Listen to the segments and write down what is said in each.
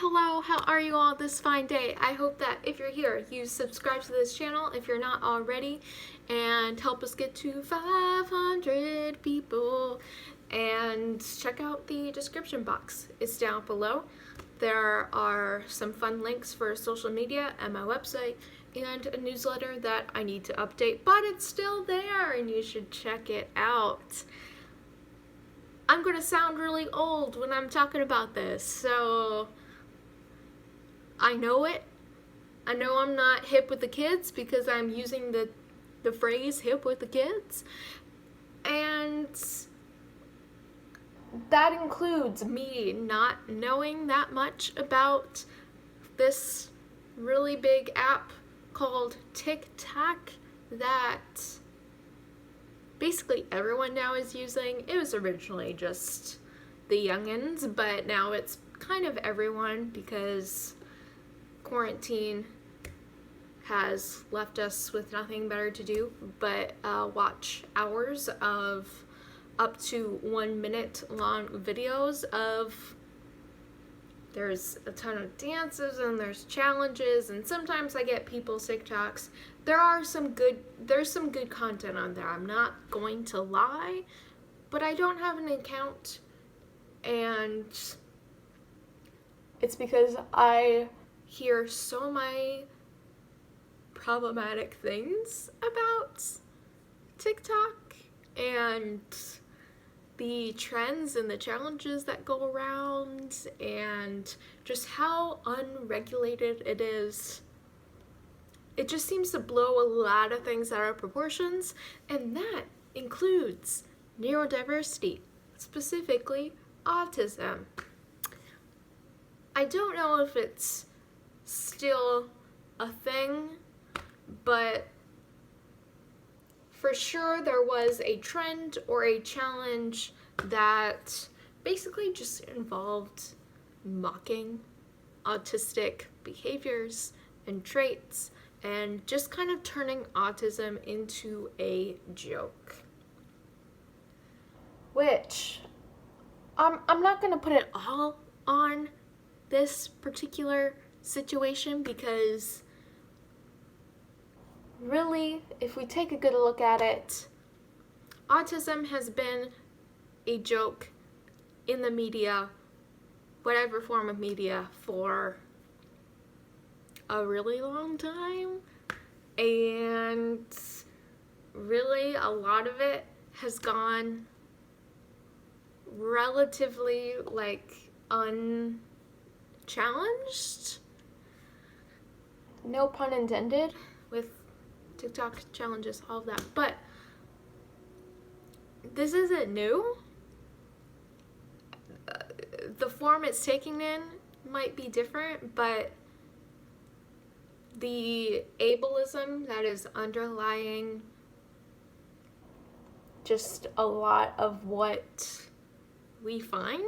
hello, how are you all this fine day? I hope that if you're here, you subscribe to this channel if you're not already, and help us get to 500 people. And check out the description box. It's down below. There are some fun links for social media and my website and a newsletter that I need to update, but it's still there and you should check it out. I'm gonna sound really old when I'm talking about this, so I know it. I know I'm not hip with the kids because I'm using the phrase hip with the kids. And that includes me not knowing that much about this really big app called TikTok that basically everyone now is using. It was originally just the youngins, but now it's kind of everyone because quarantine has left us with nothing better to do but watch hours of up to 1 minute long videos of, there's a ton of dances and there's challenges, and sometimes I get people's TikToks. There's some good content on there, I'm not going to lie, but I don't have an account, and it's because I hear so many problematic things about TikTok and the trends and the challenges that go around and just how unregulated it is. It just seems to blow a lot of things out of proportions, and that includes neurodiversity, specifically autism. I don't know if it's still a thing, but for sure there was a trend or a challenge that basically just involved mocking autistic behaviors and traits and just kind of turning autism into a joke. Which, I'm not gonna put it all on this particular situation because really, if we take a good look at it, autism has been a joke in the media, whatever form of media, for a really long time, and really a lot of it has gone relatively unchallenged, no pun intended, with TikTok challenges, all of that. But this isn't new. The form it's taking in might be different, but the ableism that is underlying just a lot of what we find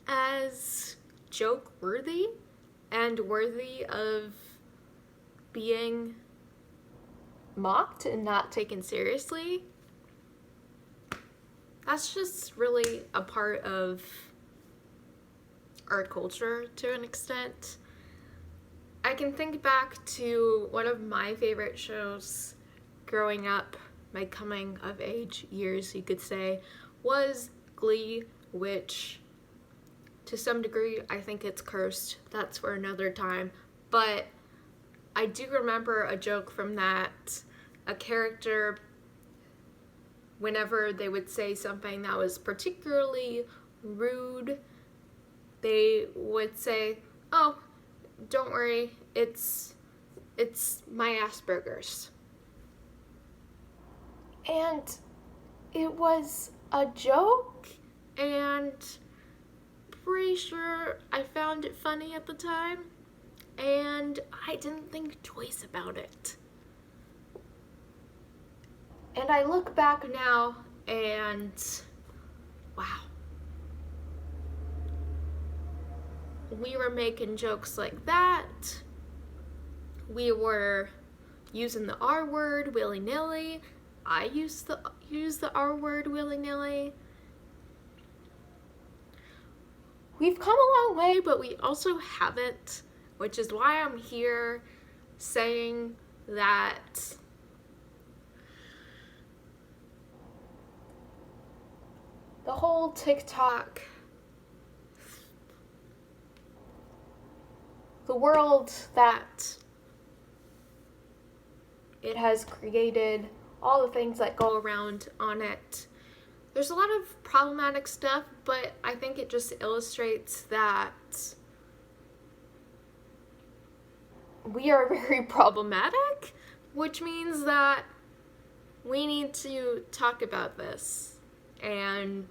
as joke worthy and worthy of being mocked and not taken seriously, that's just really a part of our culture to an extent. I can think back to one of my favorite shows growing up, my coming of age years you could say, was Glee, which to some degree I think it's cursed. That's for another time. But I do remember a joke from that. A character, whenever they would say something that was particularly rude, they would say, "Oh, don't worry, it's my Asperger's." And it was a joke, and pretty sure I found it funny at the time, and I didn't think twice about it. And I look back now and wow. We were making jokes like that. We were using the R word willy-nilly. I use the R word willy-nilly. we've come a long way, but we also haven't, which is why I'm here saying that the whole TikTok, the world that it has created, all the things that go around on it, there's a lot of problematic stuff, but I think it just illustrates that we are very problematic, which means that we need to talk about this, and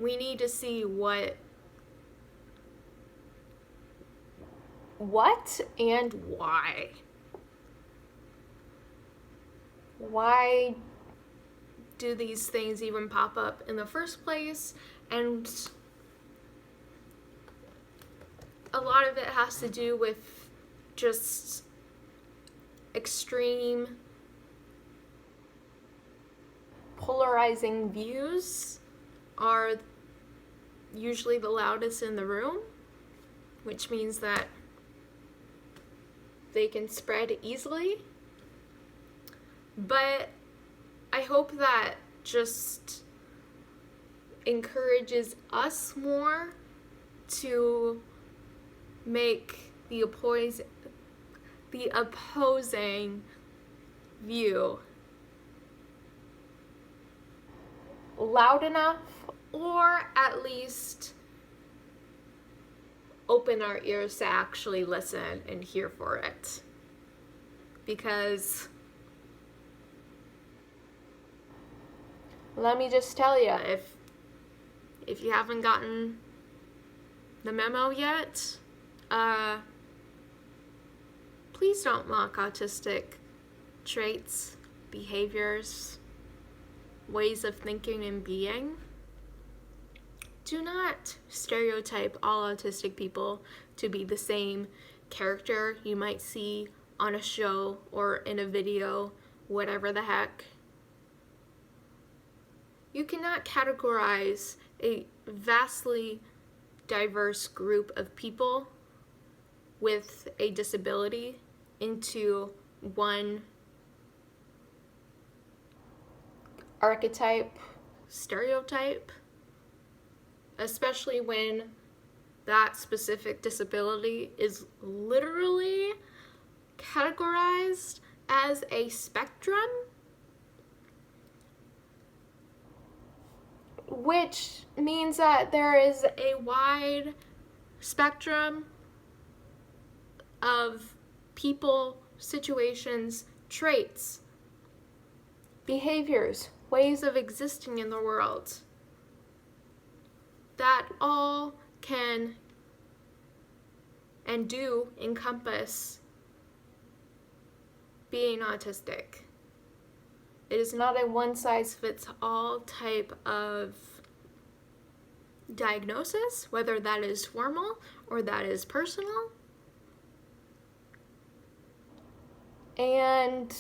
we need to see what and why. Why do these things even pop up in the first place? And a lot of it has to do with just extreme polarizing views are usually the loudest in the room, which means that they can spread easily. But I hope that just encourages us more to make the opposing view loud enough, or at least open our ears to actually listen and hear for it. Because let me just tell you, if you haven't gotten the memo yet, please don't mock autistic traits, behaviors, ways of thinking and being. Do not stereotype all autistic people to be the same character you might see on a show or in a video, whatever the heck. You cannot categorize a vastly diverse group of people with a disability into one archetype, stereotype, especially when that specific disability is literally categorized as a spectrum, which means that there is a wide spectrum of people, situations, traits, behaviors, ways of existing in the world that all can and do encompass being autistic. It is not a one-size-fits-all type of diagnosis, whether that is formal or that is personal. And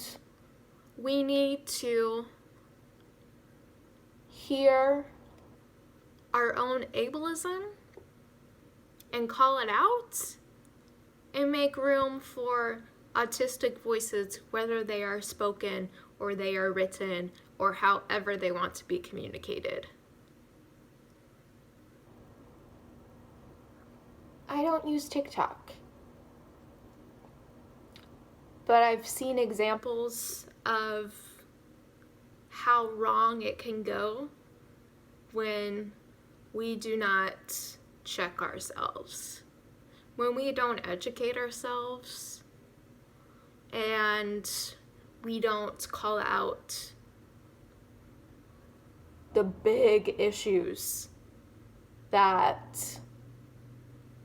we need to hear our own ableism and call it out and make room for autistic voices, whether they are spoken or they are written or however they want to be communicated. I don't use TikTok, but I've seen examples of how wrong it can go when we do not check ourselves, when we don't educate ourselves, and we don't call out the big issues that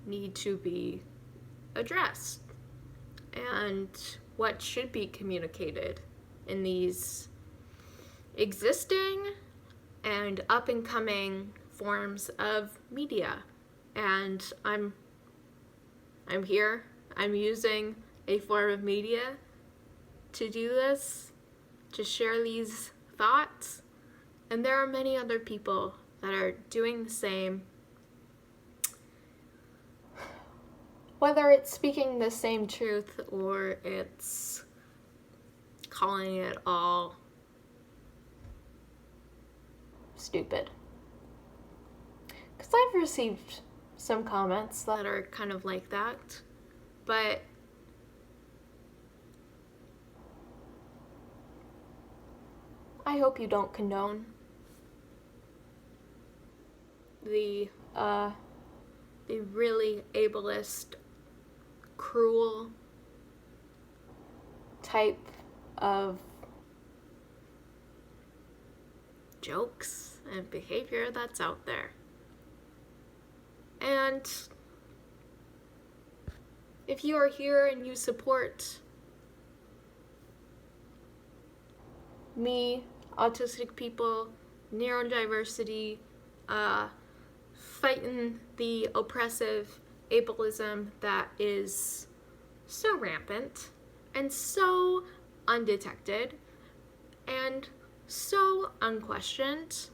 need to be addressed and what should be communicated in these existing and up-and-coming forms of media. And I'm here, I'm using a form of media to do this, to share these thoughts, and there are many other people that are doing the same, Whether it's speaking the same truth or it's calling it all stupid. Because I've received some comments that are kind of like that, but I hope you don't condone the really ableist, cruel type of jokes and behavior that's out there. And if you are here and you support me, autistic people, neurodiversity, fighting the oppressive ableism that is so rampant and so undetected and so unquestioned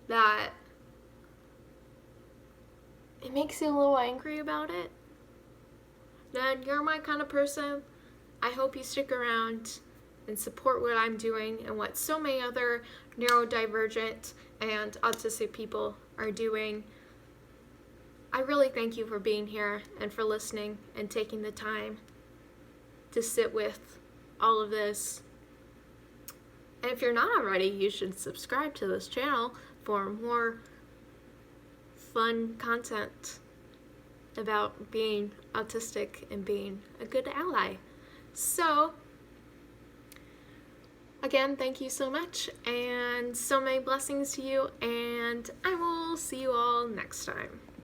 that it makes you a little angry about it, then you're my kind of person. I hope you stick around and support what I'm doing and what so many other neurodivergent and autistic people are doing. I really thank you for being here and for listening and taking the time to sit with all of this. And if you're not already, you should subscribe to this channel for more fun content about being autistic and being a good ally. So, again, thank you so much, and so many blessings to you, and I will see you all next time.